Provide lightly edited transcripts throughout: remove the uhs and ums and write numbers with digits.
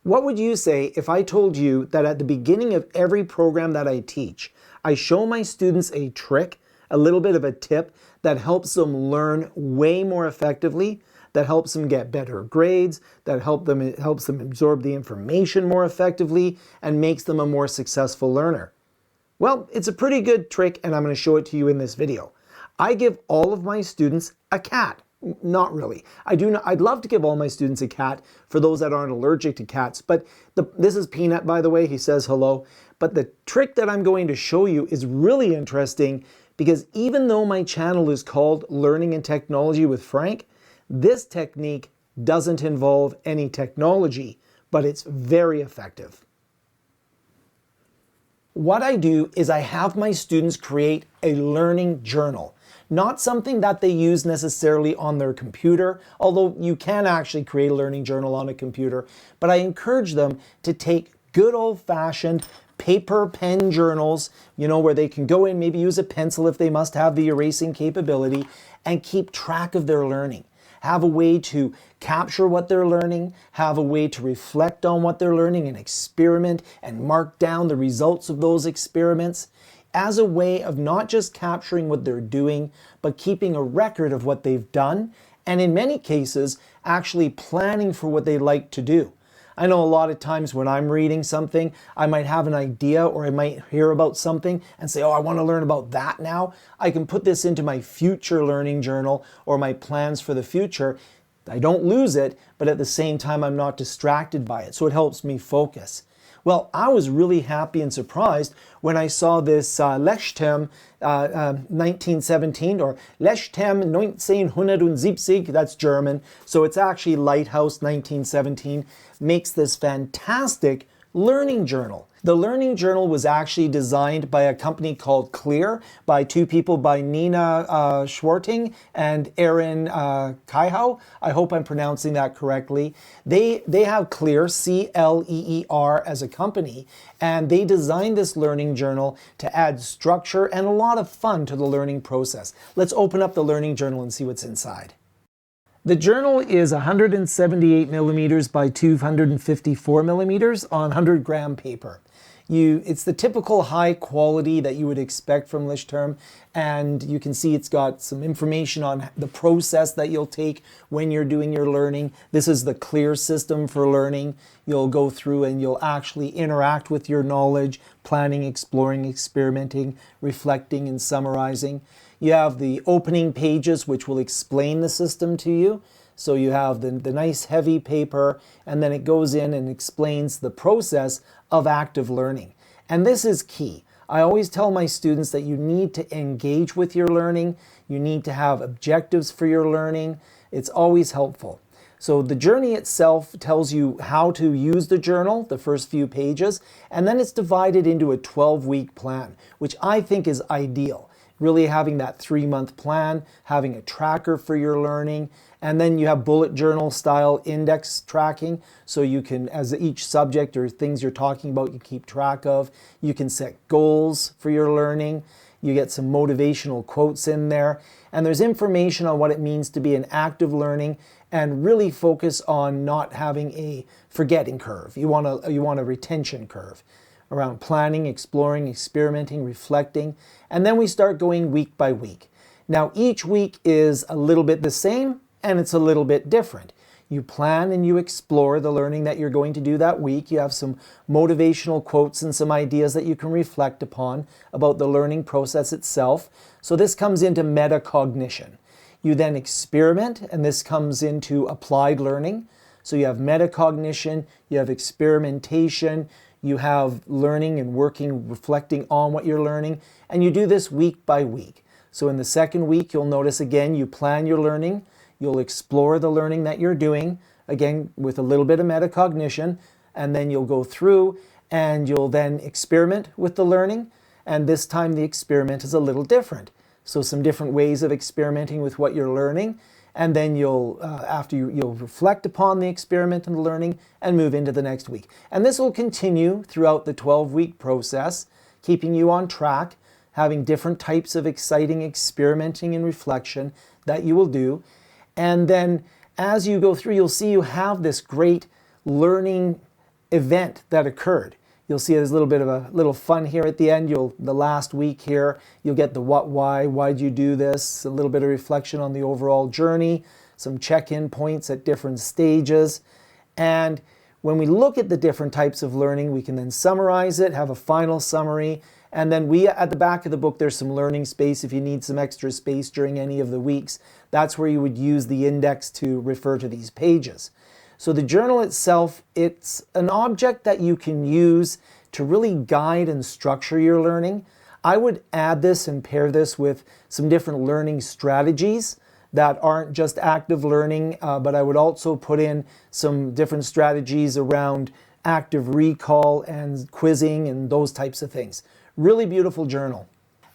What would you say if I told you that at the beginning of every program that I teach, I show my students a trick, a little bit of a tip that helps them learn way more effectively, that helps them get better grades, that helps them absorb the information more effectively, and makes them a more successful learner? Well, it's a pretty good trick, and I'm going to show it to you in this video. I give all of my students a cat. Not really. I'd love to give all my students a cat for those that aren't allergic to cats, but this is Peanut, by the way. He says hello. But the trick that I'm going to show you is really interesting because even though my channel is called Learning and Technology with Frank, this technique doesn't involve any technology, but it's very effective. What I do is I have my students create a learning journal. Not something that they use necessarily on their computer, although you can actually create a learning journal on a computer, but I encourage them to take good old-fashioned paper pen journals, where they can go in, maybe use a pencil if they must have the erasing capability, and keep track of their learning. Have a way to capture what they're learning, have a way to reflect on what they're learning and experiment and mark down the results of those experiments, as a way of not just capturing what they're doing, but keeping a record of what they've done, and in many cases, actually planning for what they'd like to do. I know a lot of times when I'm reading something, I might have an idea or I might hear about something and say, oh, I want to learn about that now. I can put this into my future learning journal or my plans for the future. I don't lose it, but at the same time, I'm not distracted by it, so it helps me focus. Well, I was really happy and surprised when I saw this Lechtem 1917 or Lechtem 1970, that's German, so it's actually Lighthouse 1917, makes this fantastic learning journal. The learning journal was actually designed by a company called Clear, by two people, by Nina Schwarting and Aaron Kaihau. I hope I'm pronouncing that correctly. They have Clear, C-L-E-E-R, as a company, and they designed this learning journal to add structure and a lot of fun to the learning process. Let's open up the learning journal and see what's inside. The journal is 178 millimeters by 254 millimeters on 100-gram paper. It's the typical high quality that you would expect from Lichtterm, and you can see it's got some information on the process that you'll take when you're doing your learning. This is the Clear system for learning. You'll go through and you'll actually interact with your knowledge, planning, exploring, experimenting, reflecting, and summarizing. You have the opening pages, which will explain the system to you. So you have the nice heavy paper, and then it goes in and explains the process of active learning. And this is key. I always tell my students that you need to engage with your learning. You need to have objectives for your learning. It's always helpful. So the journey itself tells you how to use the journal, the first few pages, and then it's divided into a 12-week plan, which I think is ideal. Really having that 3-month plan, having a tracker for your learning, and then you have bullet journal style index tracking, so you can, as each subject or things you're talking about, you keep track of. You can set goals for your learning. You get some motivational quotes in there, and there's information on what it means to be an active learning and really focus on not having a forgetting curve. You want a retention curve around planning, exploring, experimenting, reflecting, and then we start going week by week. Now, each week is a little bit the same, and it's a little bit different. You plan and you explore the learning that you're going to do that week. You have some motivational quotes and some ideas that you can reflect upon about the learning process itself. So this comes into metacognition. You then experiment, and this comes into applied learning. So you have metacognition, you have experimentation, you have learning and working, reflecting on what you're learning, and you do this week by week. So in the second week, you'll notice again, you plan your learning, you'll explore the learning that you're doing, again, with a little bit of metacognition, and then you'll go through and you'll then experiment with the learning, and this time the experiment is a little different. So some different ways of experimenting with what you're learning, and then you'll reflect upon the experiment and the learning and move into the next week. And this will continue throughout the 12-week process, keeping you on track, having different types of exciting experimenting and reflection that you will do. And then as you go through, you'll see you have this great learning event that occurred. You'll see there's a little bit of a little fun here at the end. The last week here, you'll get the what, why'd you do this, a little bit of reflection on the overall journey, some check-in points at different stages. And when we look at the different types of learning, we can then summarize it, have a final summary, and then at the back of the book, there's some learning space if you need some extra space during any of the weeks. That's where you would use the index to refer to these pages. So the journal itself, it's an object that you can use to really guide and structure your learning. I would add this and pair this with some different learning strategies that aren't just active learning, but I would also put in some different strategies around active recall and quizzing and those types of things. Really beautiful journal.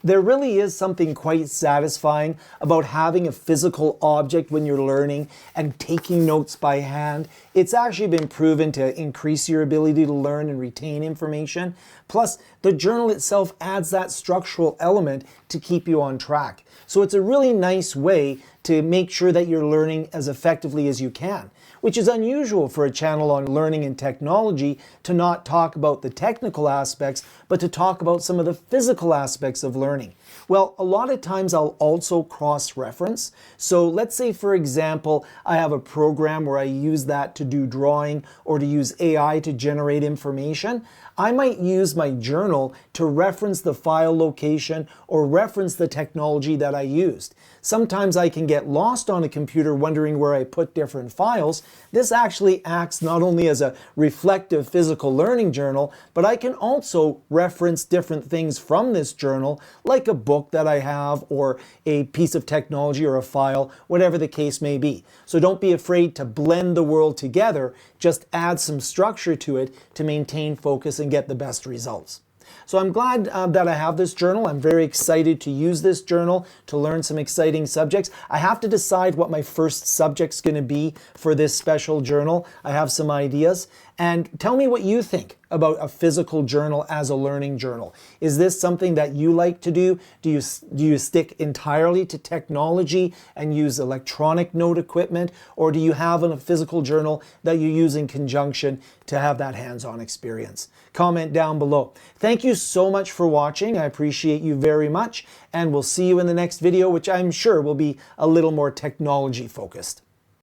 There really is something quite satisfying about having a physical object when you're learning and taking notes by hand. It's actually been proven to increase your ability to learn and retain information. Plus, the journal itself adds that structural element to keep you on track. So it's a really nice way to make sure that you're learning as effectively as you can, which is unusual for a channel on learning and technology to not talk about the technical aspects, but to talk about some of the physical aspects of learning. Well, a lot of times I'll also cross-reference. So let's say, for example, I have a program where I use that to do drawing or to use AI to generate information. I might use my journal to reference the file location or reference the technology that I used. Sometimes I can get lost on a computer wondering where I put different files. This actually acts not only as a reflective physical learning journal, but I can also reference different things from this journal, like a book that I have or a piece of technology or a file, whatever the case may be. So don't be afraid to blend the world together, just add some structure to it to maintain focus and get the best results. So I'm glad that I have this journal. I'm very excited to use this journal to learn some exciting subjects. I have to decide what my first subject's going to be for this special journal. I have some ideas. And tell me what you think about a physical journal as a learning journal. Is this something that you like to do? Do you stick entirely to technology and use electronic note equipment? Or do you have a physical journal that you use in conjunction to have that hands-on experience? Comment down below. Thank you so much for watching. I appreciate you very much. And we'll see you in the next video, which I'm sure will be a little more technology focused.